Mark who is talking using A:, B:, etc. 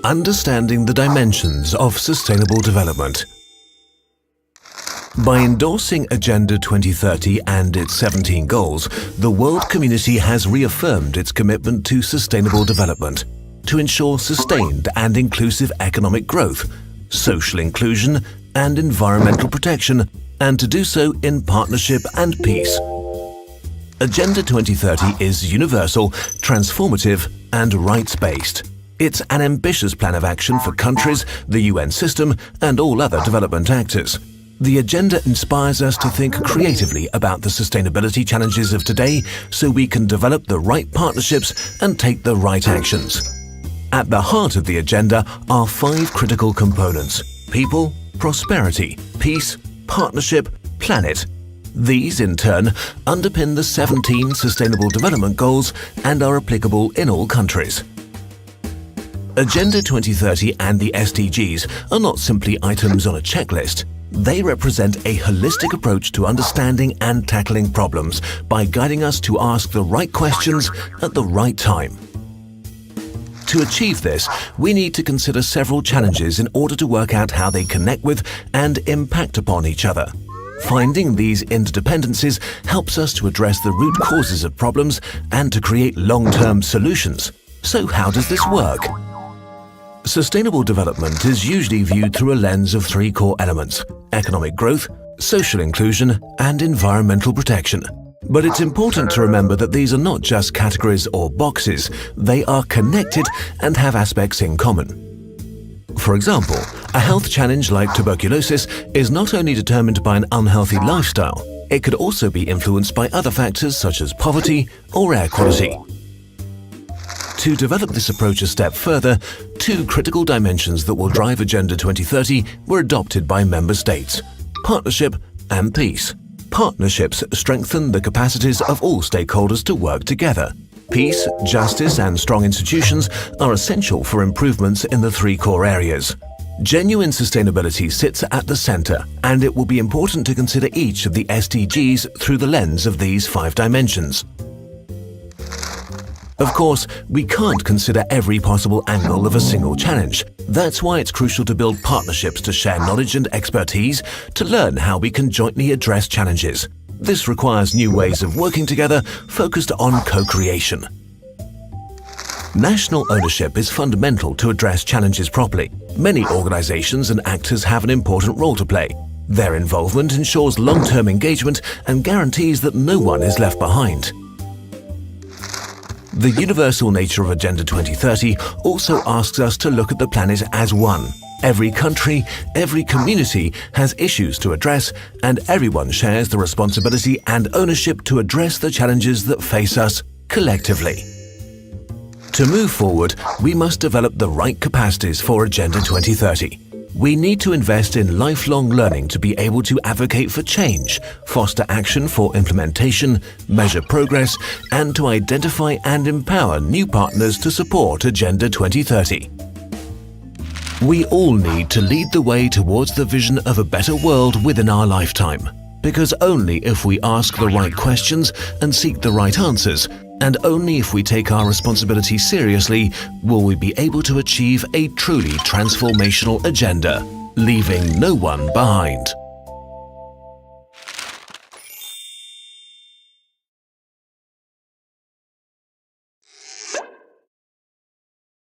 A: Understanding the dimensions of sustainable development. By endorsing Agenda 2030 and its 17 goals, the world community has reaffirmed its commitment to sustainable development, to ensure sustained and inclusive economic growth, social inclusion and environmental protection, and to do so in partnership and peace. Agenda 2030 is universal, transformative and rights-based. It's an ambitious plan of action for countries, the UN system and all other development actors. The agenda inspires us to think creatively about the sustainability challenges of today so we can develop the right partnerships and take the right actions. At the heart of the agenda are 5 critical components: people, prosperity, peace, partnership, planet. These, in turn, underpin the 17 Sustainable Development Goals and are applicable in all countries. Agenda 2030 and the SDGs are not simply items on a checklist. They represent a holistic approach to understanding and tackling problems by guiding us to ask the right questions at the right time. To achieve this, we need to consider several challenges in order to work out how they connect with and impact upon each other. Finding these interdependencies helps us to address the root causes of problems and to create long-term solutions. So how does this work? Sustainable development is usually viewed through a lens of 3 core elements: economic growth, social inclusion, and environmental protection. But it's important to remember that these are not just categories or boxes, they are connected and have aspects in common. For example, a health challenge like tuberculosis is not only determined by an unhealthy lifestyle, it could also be influenced by other factors such as poverty or air quality. To develop this approach a step further, 2 critical dimensions that will drive Agenda 2030 were adopted by member states: partnership and peace. Partnerships strengthen the capacities of all stakeholders to work together. Peace, justice and strong institutions are essential for improvements in the 3 core areas. Genuine sustainability sits at the center, and it will be important to consider each of the SDGs through the lens of these 5 dimensions. Of course, we can't consider every possible angle of a single challenge. That's why it's crucial to build partnerships to share knowledge and expertise, to learn how we can jointly address challenges. This requires new ways of working together, focused on co-creation. National ownership is fundamental to address challenges properly. Many organizations and actors have an important role to play. Their involvement ensures long-term engagement and guarantees that no one is left behind. The universal nature of Agenda 2030 also asks us to look at the planet as one. Every country, every community has issues to address, and everyone shares the responsibility and ownership to address the challenges that face us collectively. To move forward, we must develop the right capacities for Agenda 2030. We need to invest in lifelong learning to be able to advocate for change, foster action for implementation, measure progress, and to identify and empower new partners to support Agenda 2030. We all need to lead the way towards the vision of a better world within our lifetime, because only if we ask the right questions and seek the right answers, and only if we take our responsibility seriously, will we be able to achieve a truly transformational agenda, leaving no one behind.